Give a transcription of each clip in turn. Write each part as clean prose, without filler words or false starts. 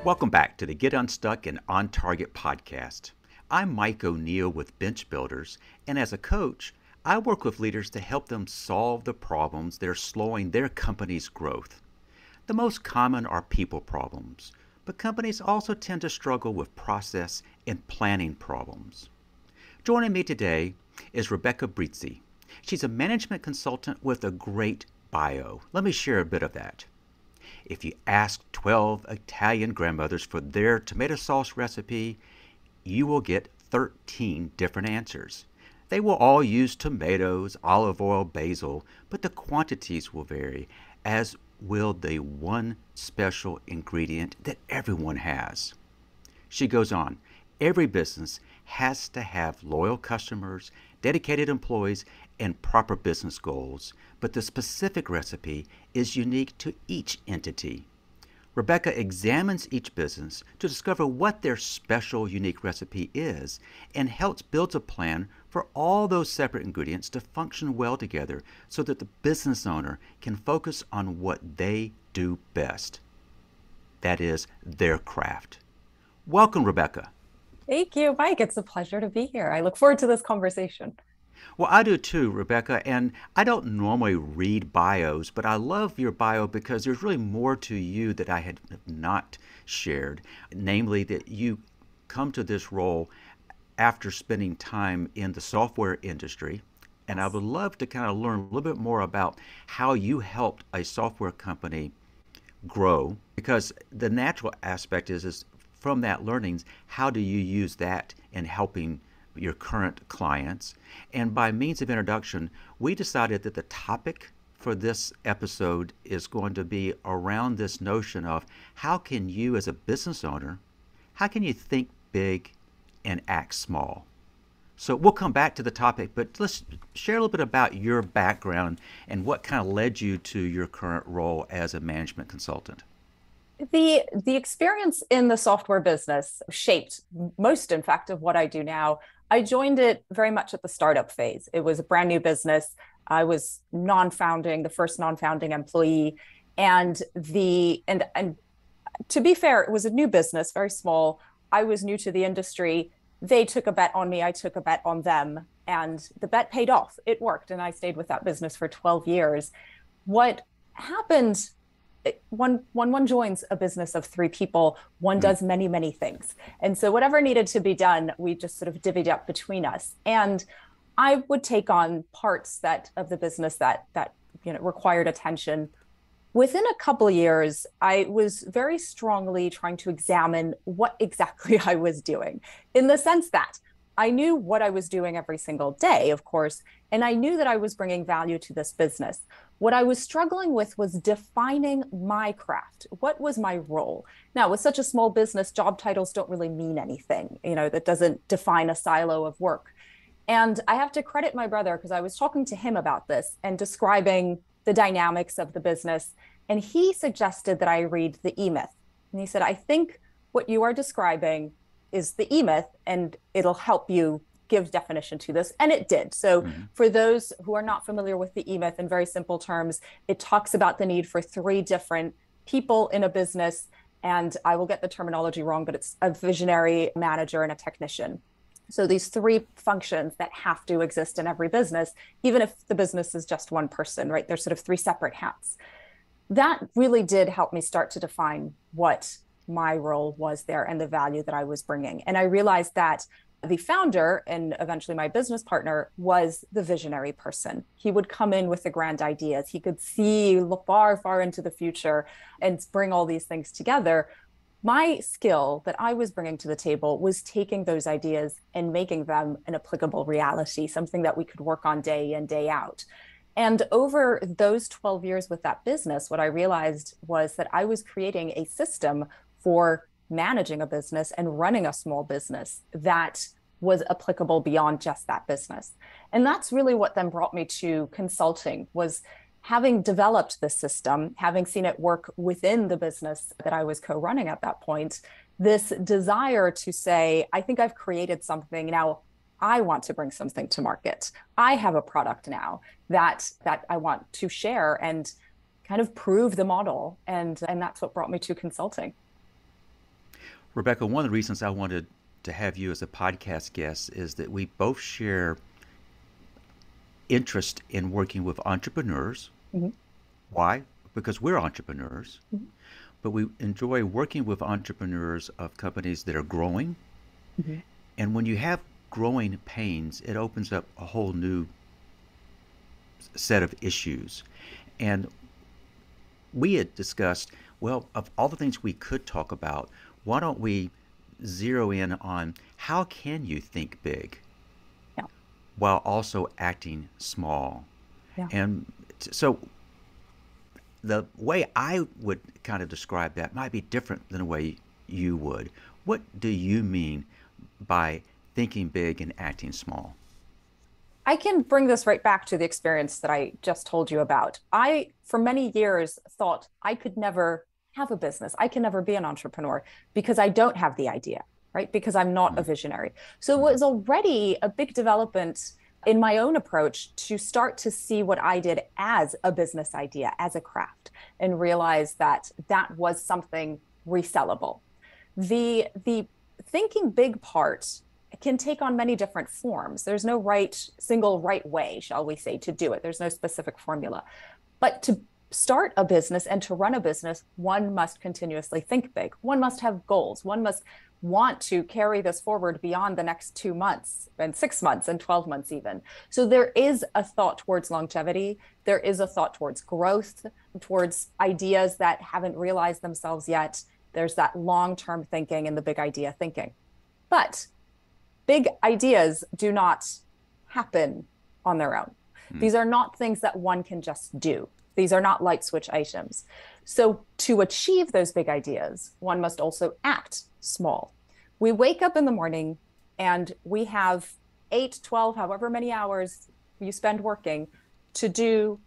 Welcome back to the Get Unstuck and On Target podcast. I'm Mike O'Neill with Bench Builders, and as a coach, I work with leaders to help them solve the problems that are slowing their company's growth. The most common are people problems, but companies also tend to struggle with process and planning problems. Joining me today is Rebecca Brizi. She's a management consultant with a great bio. Let me share a bit of that. If you ask 12 Italian grandmothers for their tomato sauce recipe, you will get 13 different answers. They will all use tomatoes, olive oil, basil, but the quantities will vary, as will the one special ingredient that everyone has. She goes on, every business has to have loyal customers, dedicated employees, and proper business goals, but the specific recipe is unique to each entity. Rebecca examines each business to discover what their special, unique recipe is and helps build a plan for all those separate ingredients to function well together so that the business owner can focus on what they do best. That is their craft. Welcome, Rebecca. Thank you, Mike. It's a pleasure to be here. I look forward to this conversation. Well, I do too, Rebecca, and I don't normally read bios, but I love your bio because there's really more to you that I have not shared, namely that you come to this role after spending time in the software industry. And I would love to kind of learn a little bit more about how you helped a software company grow, because the natural aspect is from that learnings, how do you use that in helping your current clients? And by means of introduction, we decided that the topic for this episode is going to be around this notion of how can you as a business owner, how can you think big and act small? So we'll come back to the topic, but let's share a little bit about your background and what kind of led you to your current role as a management consultant. The experience in the software business shaped most, in fact, of what I do now. I joined it very much at the startup phase. It was a brand new business. I was the first non-founding employee. And to be fair, it was a new business, very small. I was new to the industry. They took a bet on me. I took a bet on them. And the bet paid off. It worked. And I stayed with that business for 12 years. What happened when one joins a business of three people, one does many, many things. And so whatever needed to be done, we just sort of divvied up between us. And I would take on parts of the business that required attention. Within a couple of years, I was very strongly trying to examine what exactly I was doing, in the sense that I knew what I was doing every single day, of course, and I knew that I was bringing value to this business. What I was struggling with was defining my craft. What was my role? Now, with such a small business, job titles don't really mean anything. That doesn't define a silo of work. And I have to credit my brother, because I was talking to him about this and describing the dynamics of the business. And he suggested that I read the E-Myth. And he said, I think what you are describing is the E-Myth, and it'll help you give definition to this. And it did. So for those who are not familiar with the E-Myth, in very simple terms, it talks about the need for three different people in a business. And I will get the terminology wrong, but it's a visionary, manager, and a technician. So these three functions that have to exist in every business, even if the business is just one person, right? There's sort of three separate hats. That really did help me start to define what my role was there and the value that I was bringing. And I realized that the founder and eventually my business partner was the visionary person. He would come in with the grand ideas. He could look far, far into the future and bring all these things together. My skill that I was bringing to the table was taking those ideas and making them an applicable reality, something that we could work on day in, day out. And over those 12 years with that business, what I realized was that I was creating a system for managing a business and running a small business that was applicable beyond just that business. And that's really what then brought me to consulting, was having developed this system, having seen it work within the business that I was co-running at that point, this desire to say, I think I've created something. Now I want to bring something to market. I have a product now that I want to share and kind of prove the model. And that's what brought me to consulting. Rebecca, one of the reasons I wanted to have you as a podcast guest is that we both share interest in working with entrepreneurs. Mm-hmm. Why? Because we're entrepreneurs, Mm-hmm. but we enjoy working with entrepreneurs of companies that are growing. Mm-hmm. And when you have growing pains, it opens up a whole new set of issues. And we had discussed, well, of all the things we could talk about, why don't we zero in on how can you think big Yeah. while also acting small? Yeah. And so the way I would kind of describe that might be different than the way you would. What do you mean by thinking big and acting small? I can bring this right back to the experience that I just told you about. I, for many years, thought I could never have a business. I can never be an entrepreneur because I don't have the idea, right? Because I'm not a visionary. So it was already a big development in my own approach to start to see what I did as a business idea, as a craft, and realize that that was something resellable. The thinking big part can take on many different forms. There's no single right way, shall we say, to do it. There's no specific formula. But to start a business and to run a business, one must continuously think big. One must have goals. One must want to carry this forward beyond the next 2 months and 6 months and 12 months even. So there is a thought towards longevity. There is a thought towards growth, towards ideas that haven't realized themselves yet. There's that long-term thinking and the big idea thinking. But big ideas do not happen on their own. These are not things that one can just do. These are not light switch items. So to achieve those big ideas, one must also act small. We wake up in the morning and we have 8, 12, however many hours you spend working to do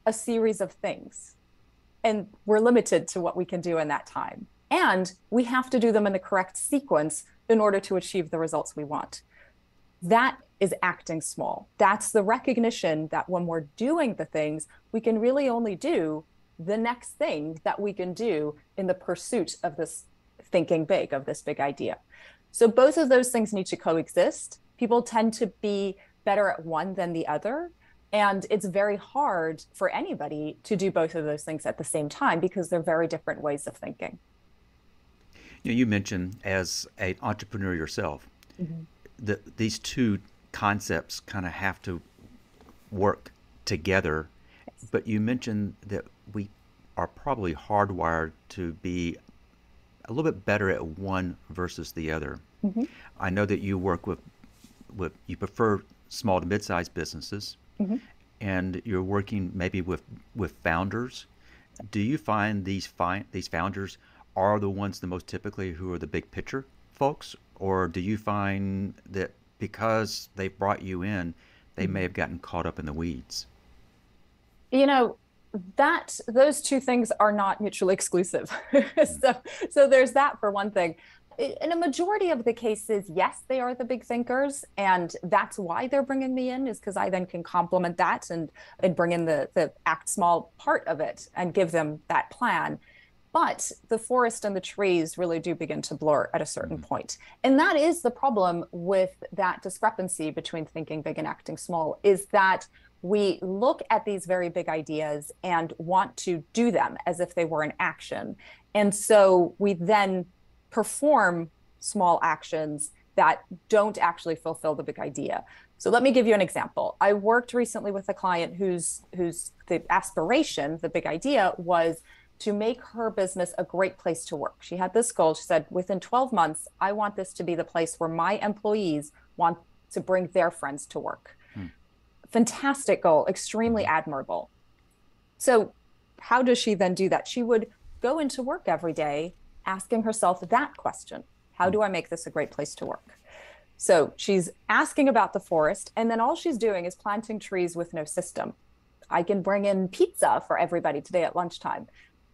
a series of things. And we're limited to what we can do in that time. And we have to do them in the correct sequence in order to achieve the results we want. That is acting small. That's the recognition that when we're doing the things, we can really only do the next thing that we can do in the pursuit of this thinking big, of this big idea. So both of those things need to coexist. People tend to be better at one than the other. And it's very hard for anybody to do both of those things at the same time because they're very different ways of thinking. You mentioned as an entrepreneur yourself, that these two concepts kind of have to work together. Yes. But you mentioned that we are probably hardwired to be a little bit better at one versus the other. I know that you work with you prefer small to mid-sized businesses, and you're working maybe with founders. Do you find these founders are the ones the most typically who are the big picture folks, or do you find that because they brought you in, they may have gotten caught up in the weeds? You know, that those two things are not mutually exclusive. So there's that for one thing. In a majority of the cases, yes, they are the big thinkers, and that's why they're bringing me in, is because I then can complement that and bring in the act small part of it and give them that plan. But the forest and the trees really do begin to blur at a certain point. And that is the problem with that discrepancy between thinking big and acting small, is that we look at these very big ideas and want to do them as if they were an action. And so we then perform small actions that don't actually fulfill the big idea. So let me give you an example. I worked recently with a client whose the aspiration, the big idea, was to make her business a great place to work. She had this goal. She said, within 12 months, I want this to be the place where my employees want to bring their friends to work. Fantastic goal, extremely admirable. So how does she then do that? She would go into work every day asking herself that question: how do I make this a great place to work? So she's asking about the forest, and then all she's doing is planting trees with no system. I can bring in pizza for everybody today at lunchtime.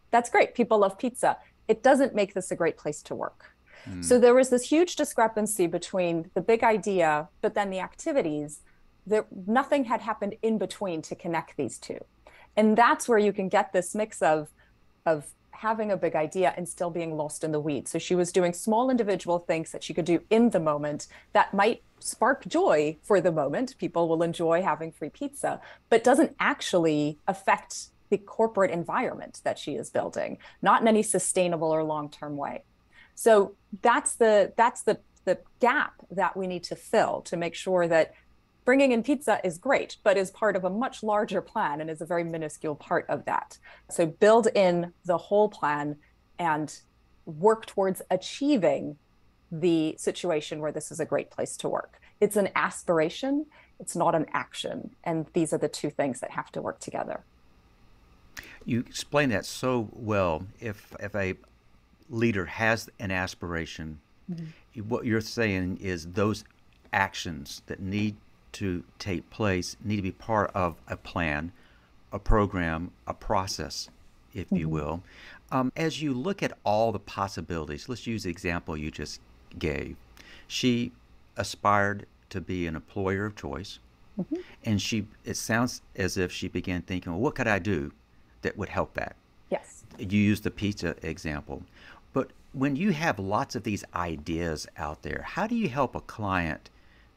That's great. People love pizza. It doesn't make this a great place to work. So there was this huge discrepancy between the big idea, but then the activities. Nothing had happened in between to connect these two. And that's where you can get this mix of having a big idea and still being lost in the weeds. So she was doing small individual things that she could do in the moment that might spark joy for the moment. People will enjoy having free pizza, but doesn't actually affect the corporate environment that she is building, not in any sustainable or long-term way. So that's the gap that we need to fill to make sure that bringing in pizza is great, but is part of a much larger plan and is a very minuscule part of that. So build in the whole plan and work towards achieving the situation where this is a great place to work. It's an aspiration, it's not an action. And these are the two things that have to work together. You explain that so well. If a leader has an aspiration, what you're saying is those actions that need to take place need to be part of a plan, a program, a process, if you will. As you look at all the possibilities, let's use the example you just gave. She aspired to be an employer of choice, and it sounds as if she began thinking, well, what could I do that would help that? Yes. You used the pizza example. But when you have lots of these ideas out there, how do you help a client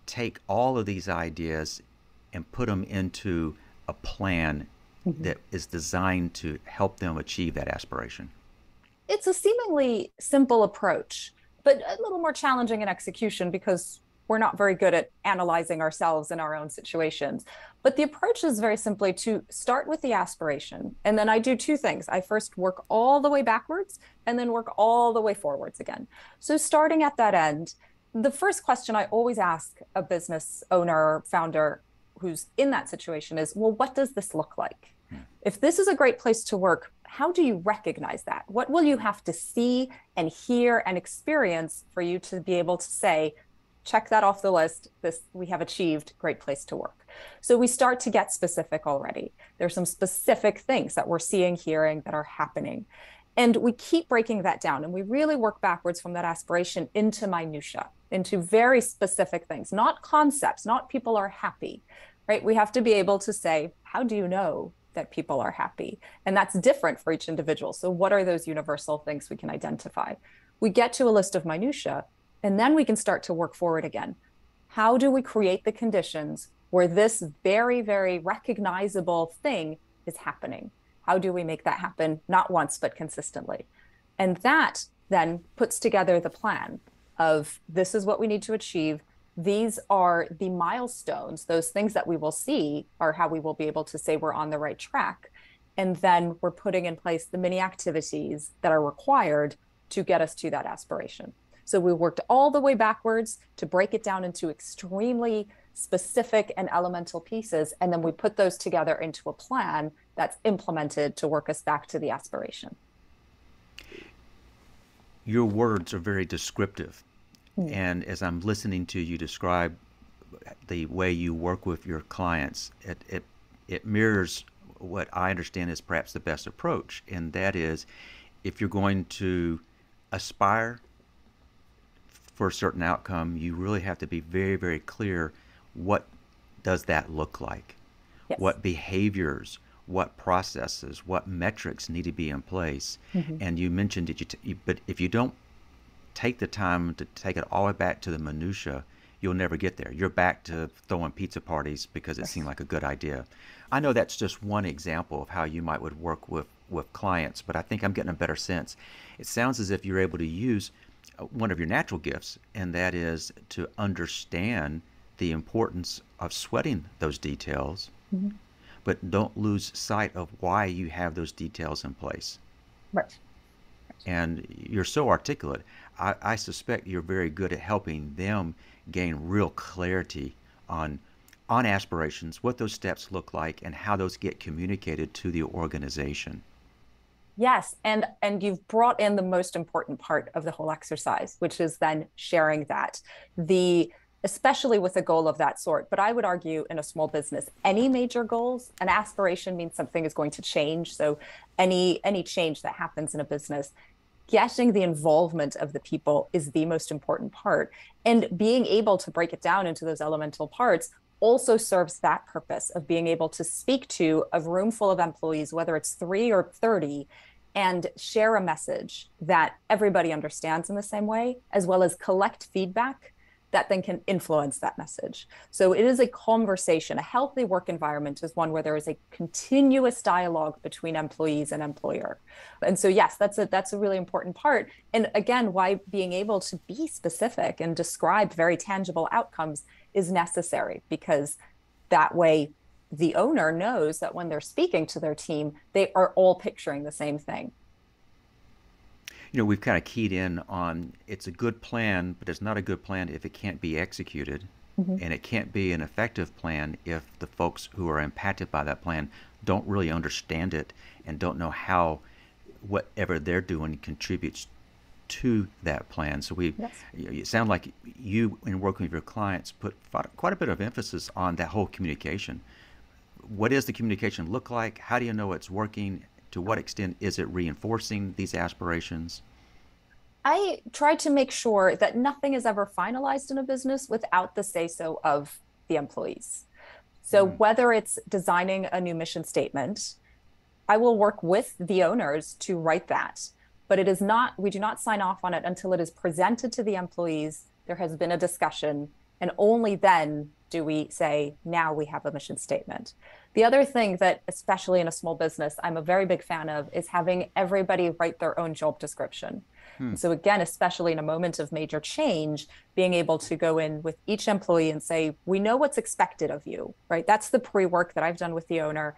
take all of these ideas and put them into a plan that is designed to help them achieve that aspiration? It's a seemingly simple approach, but a little more challenging in execution because we're not very good at analyzing ourselves in our own situations. But the approach is very simply to start with the aspiration. And then I do two things. I first work all the way backwards and then work all the way forwards again. So starting at that end, the first question I always ask a business owner or founder who's in that situation is, well, what does this look like? If this is a great place to work, how do you recognize that? What will you have to see and hear and experience for you to be able to say, check that off the list, we have achieved great place to work. So we start to get specific already. There's some specific things that we're seeing, hearing that are happening. And we keep breaking that down, and we really work backwards from that aspiration into minutia, into very specific things, not concepts, not people are happy, right? We have to be able to say, how do you know that people are happy? And that's different for each individual. So what are those universal things we can identify? We get to a list of minutia, and then we can start to work forward again. How do we create the conditions where this very, very recognizable thing is happening? How do we make that happen, not once, but consistently? And that then puts together the plan of this is what we need to achieve. These are the milestones. Those things that we will see are how we will be able to say we're on the right track. And then we're putting in place the many activities that are required to get us to that aspiration. So we worked all the way backwards to break it down into extremely specific and elemental pieces. And then we put those together into a plan that's implemented to work us back to the aspiration. Your words are very descriptive. And as I'm listening to you describe the way you work with your clients, it mirrors what I understand is perhaps the best approach. And that is, if you're going to aspire for a certain outcome, you really have to be very, very clear. What does that look like? Yes. What behaviors, what processes, what metrics need to be in place? And you mentioned that but if you don't take the time to take it all the way back to the minutia, you'll never get there. You're back to throwing pizza parties because it seemed like a good idea. I know that's just one example of how you would work with clients, but I think I'm getting a better sense. It sounds as if you're able to use one of your natural gifts, and that is to understand the importance of sweating those details, but don't lose sight of why you have those details in place. Right. And you're so articulate. I suspect you're very good at helping them gain real clarity on aspirations, what those steps look like, and how those get communicated to the organization. Yes, and you've brought in the most important part of the whole exercise, which is then sharing that, especially with a goal of that sort. But I would argue in a small business, any major goals, an aspiration means something is going to change. So any change that happens in a business, getting the involvement of the people is the most important part. And being able to break it down into those elemental parts also serves that purpose of being able to speak to a room full of employees, whether it's 3 or 30, and share a message that everybody understands in the same way, as well as collect feedback that then can influence that message. So it is a conversation. A healthy work environment is one where there is a continuous dialogue between employees and employer. And so yes, that's a really important part. And again, why being able to be specific and describe very tangible outcomes is necessary, because that way the owner knows that when they're speaking to their team, they are all picturing the same thing. We've kind of keyed in on it's a good plan, but it's not a good plan if it can't be executed. Mm-hmm. And it can't be an effective plan if the folks who are impacted by that plan don't really understand it and don't know how whatever they're doing contributes to that plan. So Yes. it sounds like you, in working with your clients, put quite a bit of emphasis on that whole communication. What does the communication look like? How do you know it's working? To what extent is it reinforcing these aspirations? I try to make sure that nothing is ever finalized in a business without the say-so of the employees. So whether it's designing a new mission statement, I will work with the owners to write that, but we do not sign off on it until it is presented to the employees. There has been a discussion, and only then do we say, now we have a mission statement. The other thing that, especially in a small business, I'm a very big fan of is having everybody write their own job description. So again, especially in a moment of major change, being able to go in with each employee and say, we know what's expected of you, right? That's the pre-work that I've done with the owner.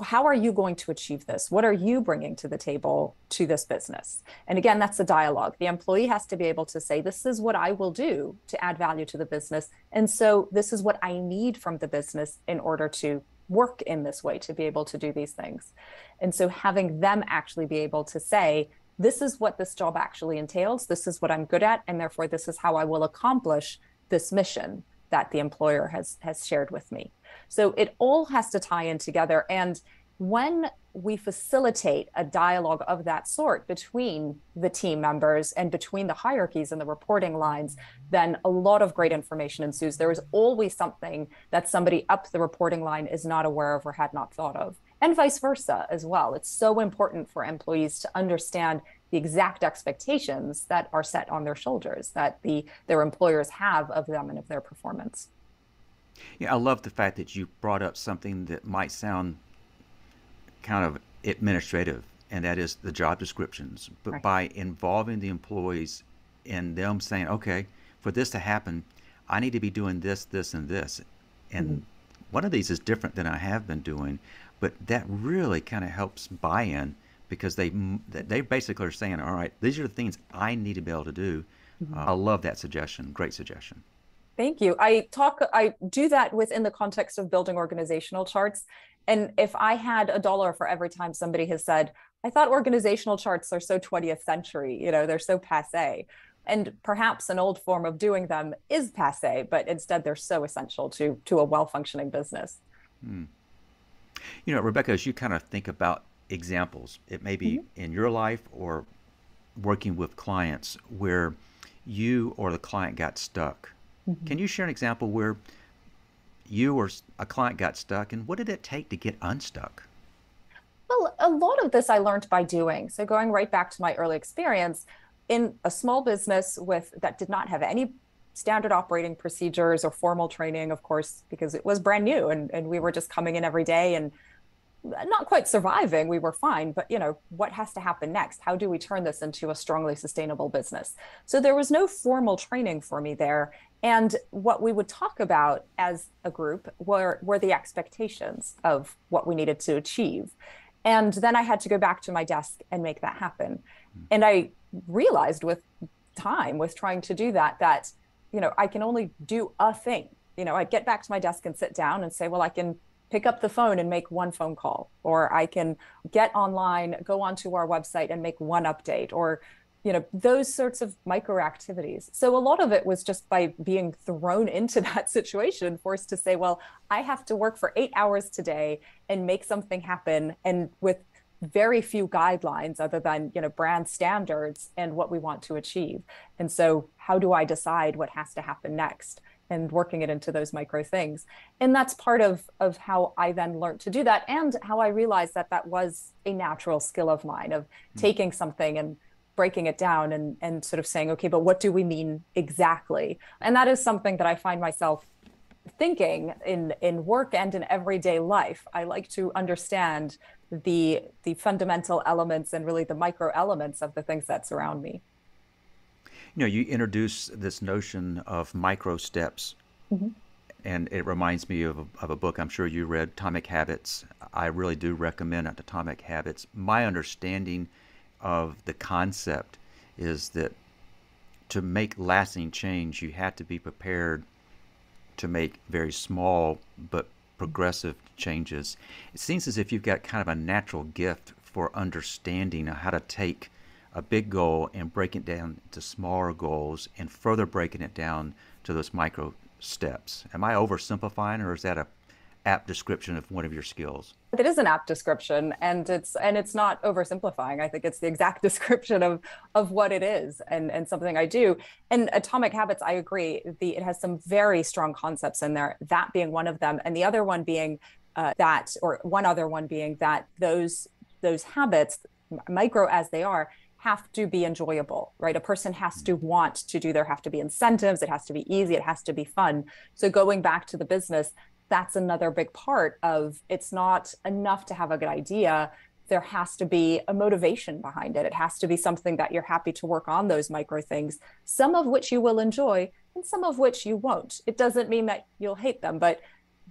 How are you going to achieve this? What are you bringing to the table to this business? And again, that's the dialogue. The employee has to be able to say, this is what I will do to add value to the business. And so this is what I need from the business in order to work in this way, to be able to do these things. And so having them actually be able to say, this is what this job actually entails. This is what I'm good at. And therefore, this is how I will accomplish this mission that the employer has shared with me. So it all has to tie in together. And when we facilitate a dialogue of that sort between the team members and between the hierarchies and the reporting lines, then a lot of great information ensues. There is always something that somebody up the reporting line is not aware of or had not thought of, and vice versa as well. It's so important for employees to understand the exact expectations that are set on their shoulders, that their employers have of them and of their performance. Yeah, I love the fact that you brought up something that might sound kind of administrative, and that is the job descriptions. But Right. by involving the employees and them saying, okay, for this to happen, I need to be doing this, this, and this. And one of these is different than I have been doing, but that really kind of helps buy-in, because they basically are saying, all right, these are the things I need to be able to do. I love that suggestion. Great suggestion. Thank you. I do that within the context of building organizational charts. And if I had $1 for every time somebody has said, I thought organizational charts are so 20th century, they're so passé. And perhaps an old form of doing them is passé, but instead they're so essential to a well-functioning business. Rebecca, as you kind of think about examples, it may be in your life or working with clients where you or the client got stuck. Can you share an example where you or a client got stuck, and what did it take to get unstuck? Well, a lot of this I learned by doing. So going right back to my early experience in a small business that did not have any standard operating procedures or formal training, of course, because it was brand new and we were just coming in every day and not quite surviving. We were fine, but what has to happen next? How do we turn this into a strongly sustainable business? So there was no formal training for me there. And what we would talk about as a group were the expectations of what we needed to achieve. And then I had to go back to my desk and make that happen. And I realized with time, with trying to do that, I can only do a thing. I'd get back to my desk and sit down and say, well, I can pick up the phone and make one phone call, or I can get online, go onto our website and make one update, or those sorts of micro activities. So a lot of it was just by being thrown into that situation, forced to say, well, I have to work for 8 hours today and make something happen, and with very few guidelines other than brand standards and what we want to achieve. And so how do I decide what has to happen next? and working it into those micro things. And that's part of how I then learned to do that, and how I realized that that was a natural skill of mine, of taking something and breaking it down and sort of saying, okay, but what do we mean exactly? And that is something that I find myself thinking in work and in everyday life. I like to understand the fundamental elements and really the micro elements of the things that surround me. You introduce this notion of micro steps, Mm-hmm. and it reminds me of a book I'm sure you read, Atomic Habits. I really do recommend Atomic Habits. My understanding of the concept is that to make lasting change, you have to be prepared to make very small but progressive changes. It seems as if you've got kind of a natural gift for understanding how to take a big goal and break it down to smaller goals and further breaking it down to those micro steps. Am I oversimplifying, or is that a apt description of one of your skills? It is an apt description, and it's not oversimplifying. I think it's the exact description of what it is, and something I do. And Atomic Habits, I agree. It has some very strong concepts in there. That being one of them, and the other one being one other one being that those habits, micro as they are, have to be enjoyable, right? A person has to want to do. There have to be incentives. It has to be easy. It has to be fun. So going back to the business, that's another big part of, it's not enough to have a good idea. There has to be a motivation behind it. It has to be something that you're happy to work on, those micro things, some of which you will enjoy and some of which you won't. It doesn't mean that you'll hate them, but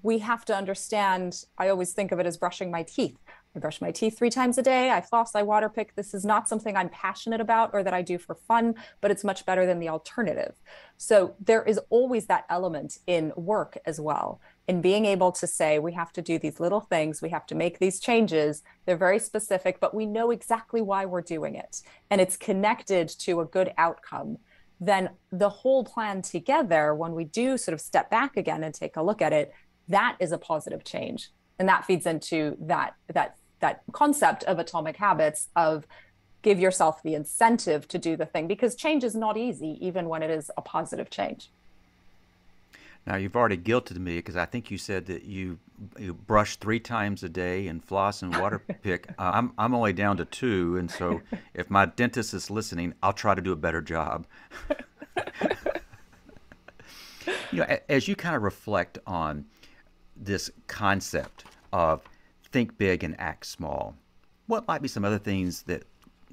we have to understand, I always think of it as brushing my teeth. I brush my teeth 3 times a day. I floss, I water pick. This is not something I'm passionate about or that I do for fun, but it's much better than the alternative. So there is always that element in work as well, in being able to say, we have to do these little things. We have to make these changes. They're very specific, but we know exactly why we're doing it. And it's connected to a good outcome. Then the whole plan together, when we do sort of step back again and take a look at it, that is a positive change. And that feeds into that concept of Atomic Habits, of give yourself the incentive to do the thing, because change is not easy, even when it is a positive change. Now, you've already guilted me, because I think you said that you brush 3 times a day and floss and water pick. I'm only down to 2, and so if my dentist is listening, I'll try to do a better job. As you kind of reflect on this concept of think big and act small, what might be some other things that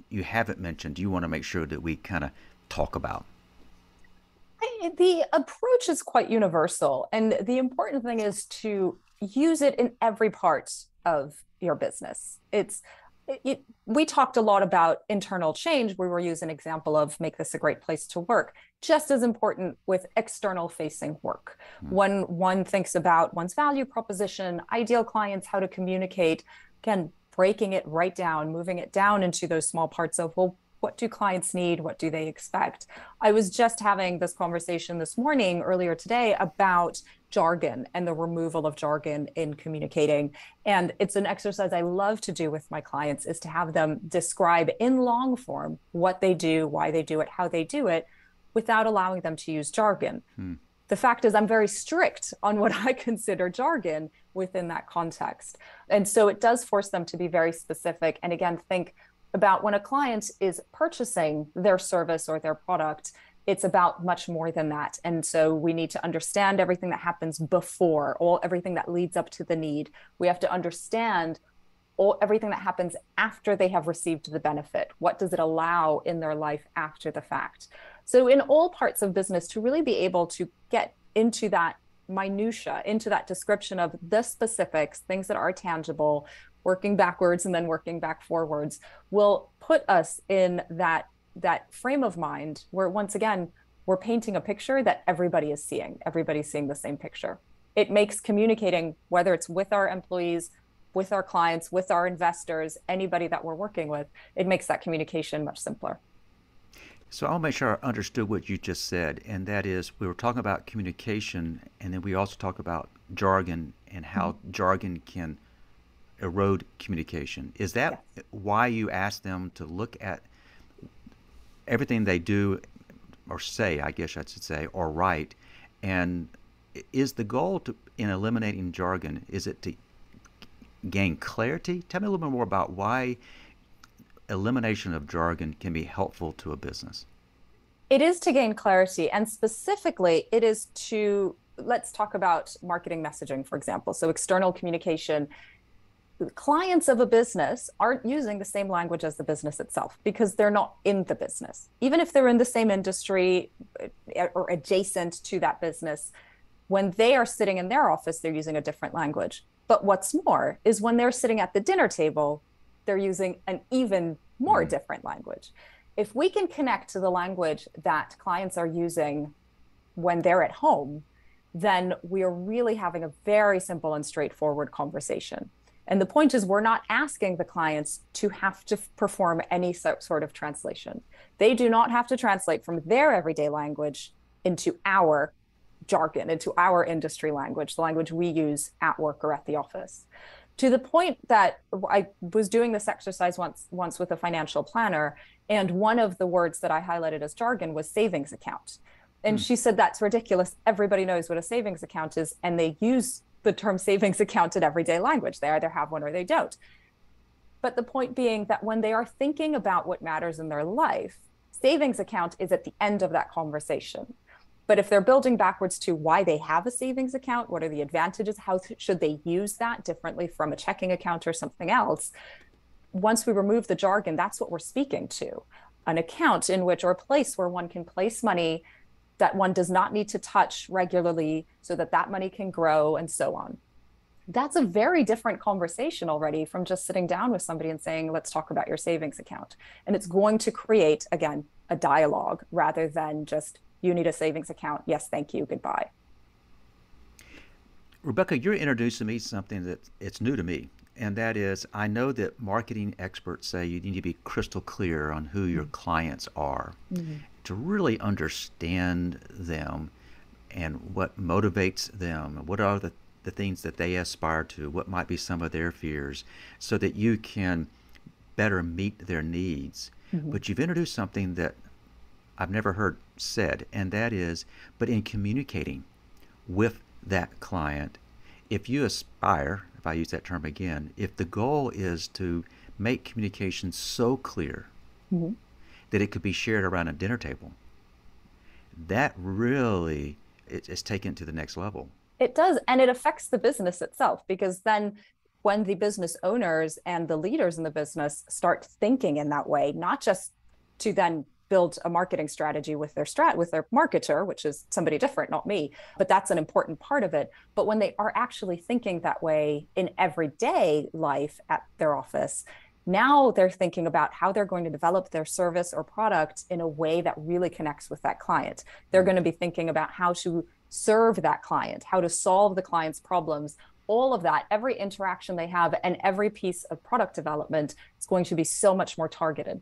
you haven't mentioned you want to make sure that we kind of talk about? The approach is quite universal, and the important thing is to use it in every part of your business. We talked a lot about internal change. We were using an example of make this a great place to work. Just as important with external facing work. When one thinks about one's value proposition, ideal clients, how to communicate, again, breaking it right down, moving it down into those small parts of, well, what do clients need? What do they expect? I was just having this conversation this morning, earlier today, about jargon and the removal of jargon in communicating. And it's an exercise I love to do with my clients, is to have them describe in long form what they do, why they do it, how they do it, without allowing them to use jargon. The fact is, I'm very strict on what I consider jargon within that context. And so it does force them to be very specific. And again, think about when a client is purchasing their service or their product, it's about much more than that. And so we need to understand everything that happens before, everything that leads up to the need. We have to understand everything that happens after they have received the benefit. What does it allow in their life after the fact? So in all parts of business, to really be able to get into that minutia, into that description of the specifics, things that are tangible, working backwards and then working back forwards, will put us in that frame of mind where, once again, we're painting a picture that everybody is seeing. Everybody's seeing the same picture. It makes communicating, whether it's with our employees, with our clients, with our investors, anybody that we're working with, it makes that communication much simpler. So I'll make sure I understood what you just said, and that is, we were talking about communication, and then we also talk about jargon and how jargon can erode communication. Is that why you asked them to look at everything they do or say, I guess I should say, or write, And is the goal in eliminating jargon, is it to gain clarity? Tell me a little bit more about why elimination of jargon can be helpful to a business. It is to gain clarity, and specifically, it is to, let's talk about marketing messaging, for example. So external communication. Clients of a business aren't using the same language as the business itself because they're not in the business. Even if they're in the same industry or adjacent to that business, when they are sitting in their office, they're using a different language. But what's more is when they're sitting at the dinner table, they're using an even more different language. If we can connect to the language that clients are using when they're at home, then we are really having a very simple and straightforward conversation. And the point is, we're not asking the clients to have to perform any sort of translation. They do not have to translate from their everyday language into our jargon, into our industry language, the language we use at work or at the office. To the point that I was doing this exercise once with a financial planner, and one of the words that I highlighted as jargon was savings account. And she said, that's ridiculous. Everybody knows what a savings account is, and they use the term savings account in everyday language. They either have one or they don't. But the point being that when they are thinking about what matters in their life, savings account is at the end of that conversation. But if they're building backwards to why they have a savings account, what are the advantages, how should they use that differently from a checking account or something else, once we remove the jargon, that's what we're speaking to. An account in which, or a place where one can place money that one does not need to touch regularly so that that money can grow and so on. That's a very different conversation already from just sitting down with somebody and saying, let's talk about your savings account. And it's going to create, again, a dialogue rather than just, you need a savings account. Yes, thank you. Goodbye. Rebecca, you're introducing me to something that it's new to me. And that is, I know that marketing experts say you need to be crystal clear on who your clients are. To really understand them and what motivates them, what are the things that they aspire to, what might be some of their fears, so that you can better meet their needs. But you've introduced something that I've never heard said, and that is, but in communicating with that client, if you aspire, if I use that term again, if the goal is to make communication so clear that it could be shared around a dinner table, that really is taken to the next level. It does. And it affects the business itself, because then when the business owners and the leaders in the business start thinking in that way, not just to then build a marketing strategy with their marketer, which is somebody different, not me, but that's an important part of it. But when they are actually thinking that way in everyday life at their office, now they're thinking about how they're going to develop their service or product in a way that really connects with that client. They're going to be thinking about how to serve that client, how to solve the client's problems. All of that, every interaction they have and every piece of product development is going to be so much more targeted.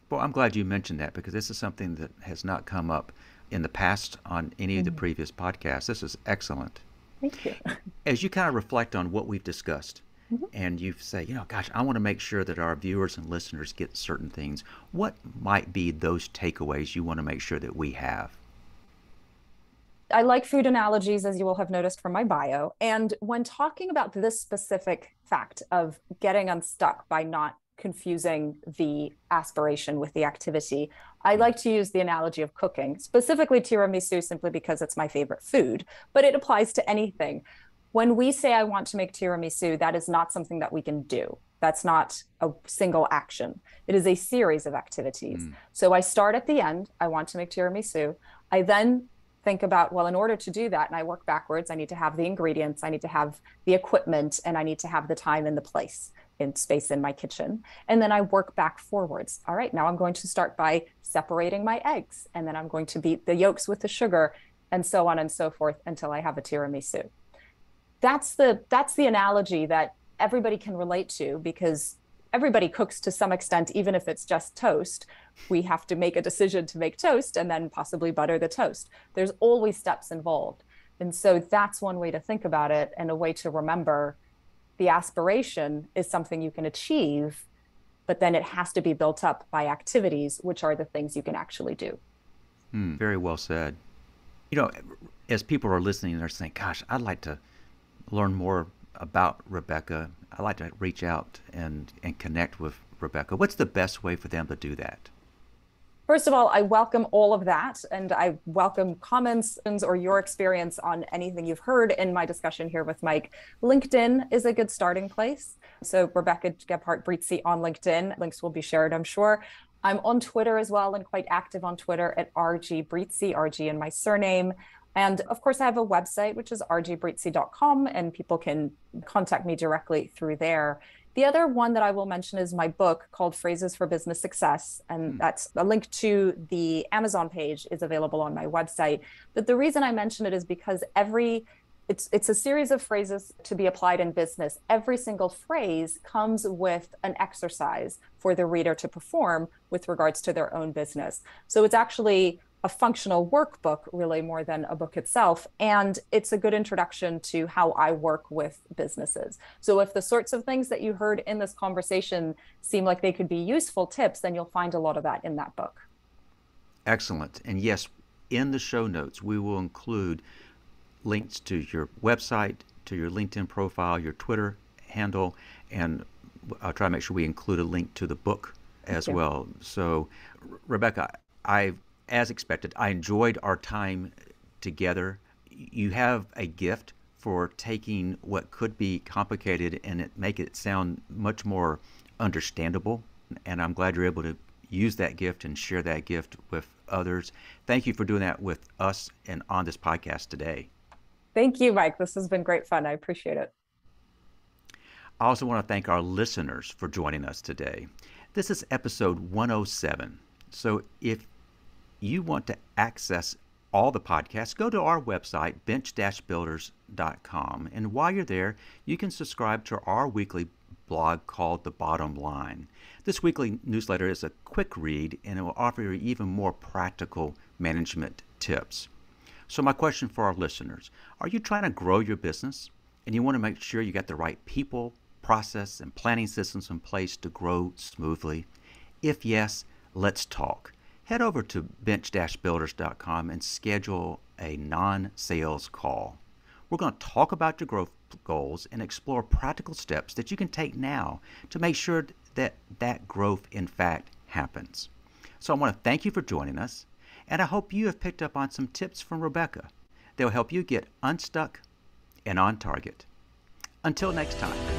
Well, I'm glad you mentioned that, because this is something that has not come up in the past on any of the previous podcasts. This is excellent. Thank you. As you kind of reflect on what we've discussed, and you say, gosh, I want to make sure that our viewers and listeners get certain things, what might be those takeaways you want to make sure that we have? I like food analogies, as you will have noticed from my bio. And when talking about this specific fact of getting unstuck by not confusing the aspiration with the activity, I like to use the analogy of cooking, specifically tiramisu, simply because it's my favorite food, but it applies to anything. When we say, I want to make tiramisu, that is not something that we can do. That's not a single action. It is a series of activities. So I start at the end. I want to make tiramisu. I then think about, well, in order to do that, and I work backwards, I need to have the ingredients, I need to have the equipment, and I need to have the time and the place in space in my kitchen. And then I work back forwards. All right, now I'm going to start by separating my eggs, and then I'm going to beat the yolks with the sugar, and so on and so forth until I have a tiramisu. That's the analogy that everybody can relate to, because everybody cooks to some extent, even if it's just toast. We have to make a decision to make toast and then possibly butter the toast. There's always steps involved. And so that's one way to think about it, and a way to remember the aspiration is something you can achieve, but then it has to be built up by activities, which are the things you can actually do. Very well said. You know, as people are listening, they're saying, gosh, I'd like to learn more about Rebecca. I'd like to reach out and connect with Rebecca. What's the best way for them to do that? First of all, I welcome all of that, and I welcome comments or your experience on anything you've heard in my discussion here with Mike. LinkedIn is a good starting place. So Rebecca Brizi on LinkedIn. Links will be shared, I'm sure. I'm on Twitter as well and quite active on Twitter at RG Brizi, RG in my surname. And of course, I have a website, which is rgbrizi.com, and people can contact me directly through there. The other one that I will mention is my book called Phrases for Business Success. And that's a link to the Amazon page is available on my website. But the reason I mention it is because it's a series of phrases to be applied in business. Every single phrase comes with an exercise for the reader to perform with regards to their own business. So it's actually a functional workbook, really, more than a book itself. And it's a good introduction to how I work with businesses. So if the sorts of things that you heard in this conversation seem like they could be useful tips, then you'll find a lot of that in that book. Excellent. And yes, in the show notes, we will include links to your website, to your LinkedIn profile, your Twitter handle, and I'll try to make sure we include a link to the book as well. So, Rebecca, as expected, I enjoyed our time together. You have a gift for taking what could be complicated and make it sound much more understandable. And I'm glad you're able to use that gift and share that gift with others. Thank you for doing that with us and on this podcast today. Thank you, Mike. This has been great fun. I appreciate it. I also want to thank our listeners for joining us today. This is episode 107. So if you want to access all the podcasts, go to our website, bench-builders.com. And while you're there, you can subscribe to our weekly blog called The Bottom Line. This weekly newsletter is a quick read, and it will offer you even more practical management tips. So my question for our listeners, are you trying to grow your business and you want to make sure you got the right people, process, and planning systems in place to grow smoothly? If yes, let's talk. Head over to bench-builders.com and schedule a non-sales call. We're going to talk about your growth goals and explore practical steps that you can take now to make sure that growth in fact happens. So I want to thank you for joining us, and I hope you have picked up on some tips from Rebecca. They'll help you get unstuck and on target. Until next time.